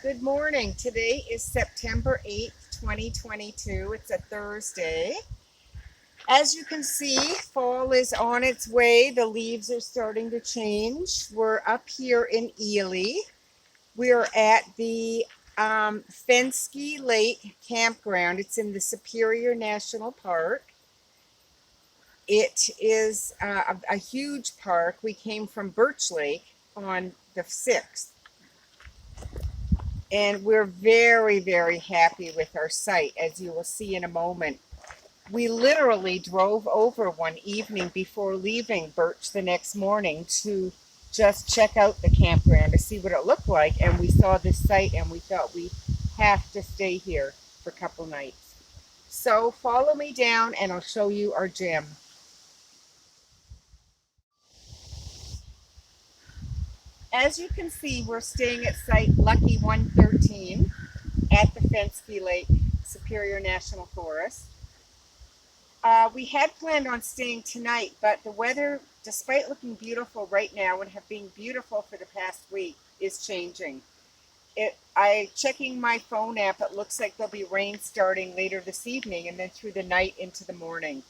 Good morning. Today is September 8th, 2022. It's a Thursday. As you can see, fall is on its way. The leaves are starting to change. We're up here in Ely. We're at the Fenske Lake Campground. It's in the Superior National Park. It is a huge park. We came from Birch Lake on the 6th. And we're very, very happy with our site, as you will see in a moment. We literally drove over one evening before leaving Birch the next morning to just check out the campground to see what it looked like. And we saw this site and we thought we have to stay here for a couple nights. So follow me down and I'll show you our gym. As you can see, we're staying at site Lucky 113 at the Fenske Lake Superior National Forest. We had planned on staying tonight, but the weather, despite looking beautiful right now and have been beautiful for the past week, is changing. Checking my phone app, it looks like there'll be rain starting later this evening and then through the night into the morning.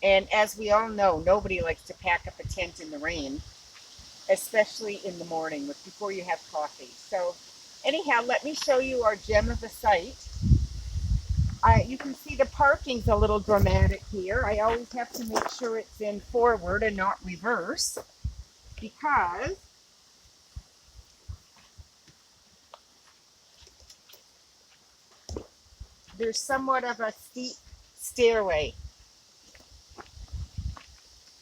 And as we all know, nobody likes to pack up a tent in the rain, especially in the morning before you have coffee. So anyhow, let me show you our gem of the site. You can see the parking's a little dramatic here. I always have to make sure it's in forward and not reverse because there's somewhat of a steep stairway,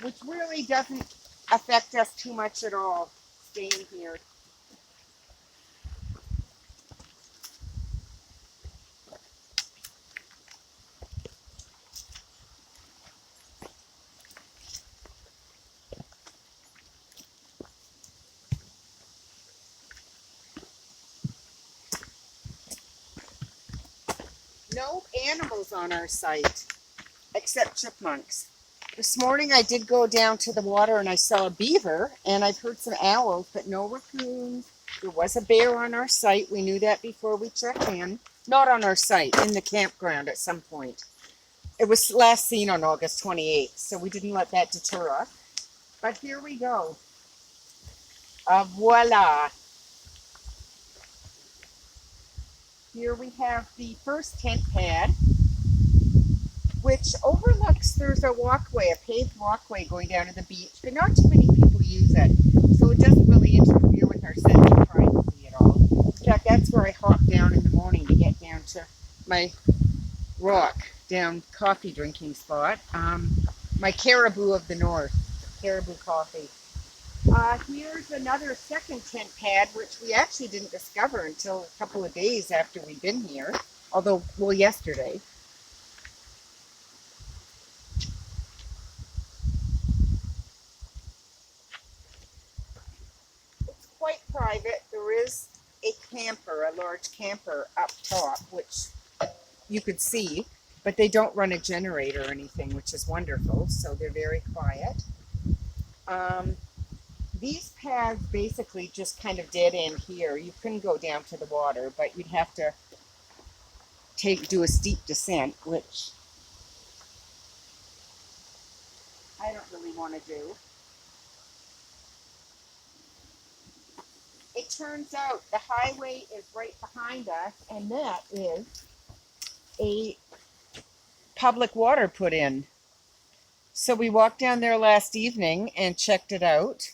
which really doesn't affect us too much at all staying here. No animals on our site except chipmunks. This morning I did go down to the water and I saw a beaver and I've heard some owls, but no raccoons. There was a bear on our site. We knew that before we checked in. Not on our site, in the campground at some point. It was last seen on August 28th, so we didn't let that deter us. But here we go. Voila. Here we have the first tent pad, which overlooks, there's a walkway, a paved walkway going down to the beach, but not too many people use it. So it doesn't really interfere with our sense of privacy at all. In fact, that's where I hop down in the morning to get down to my rock down coffee drinking spot. My Caribou of the North, Caribou coffee. Here's another second tent pad, which we actually didn't discover until a couple of days after we'd been here. Although, well, yesterday. It's quite private. There is a camper, a large camper up top, which you could see, but they don't run a generator or anything, which is wonderful. So they're very quiet. These paths basically just kind of dead end here. You couldn't go down to the water, but you'd have to do a steep descent, which I don't really want to do. It turns out the highway is right behind us, and that is a public water put in. So we walked down there last evening and checked it out.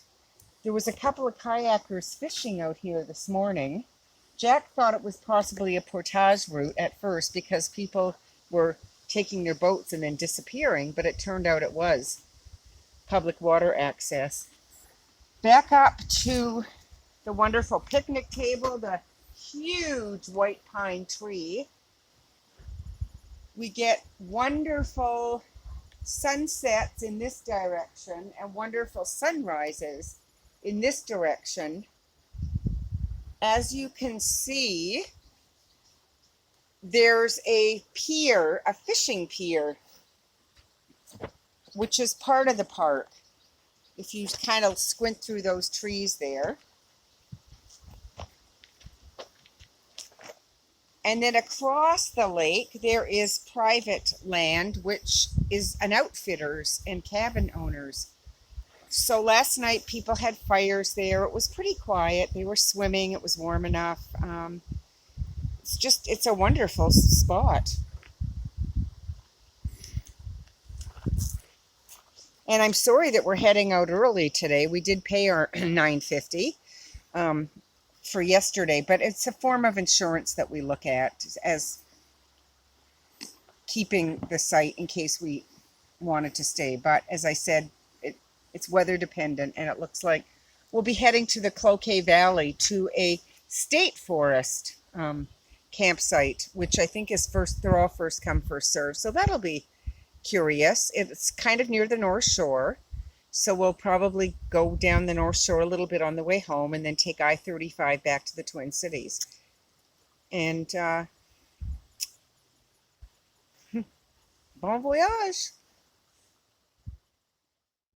There was a couple of kayakers fishing out here this morning. Jack thought it was possibly a portage route at first because people were taking their boats and then disappearing, but it turned out it was public water access. Back up to the wonderful picnic table, the huge white pine tree. We get wonderful sunsets in this direction and wonderful sunrises in this direction. As you can see, there's a pier, a fishing pier, which is part of the park. If you kind of squint through those trees there. And then across the lake, there is private land, which is an outfitters and cabin owners. So last night, people had fires there. It was pretty quiet. They were swimming. It was warm enough. It's a wonderful spot. And I'm sorry that we're heading out early today. We did pay our $9.50 for yesterday, but it's a form of insurance that we look at as keeping the site in case we wanted to stay. But as I said, it's weather dependent, and it looks like we'll be heading to the Cloquet Valley to a state forest campsite, which I think is they're all first come, first serve. So that'll be curious. It's kind of near the North Shore. So we'll probably go down the North Shore a little bit on the way home and then take I-35 back to the Twin Cities. And bon voyage.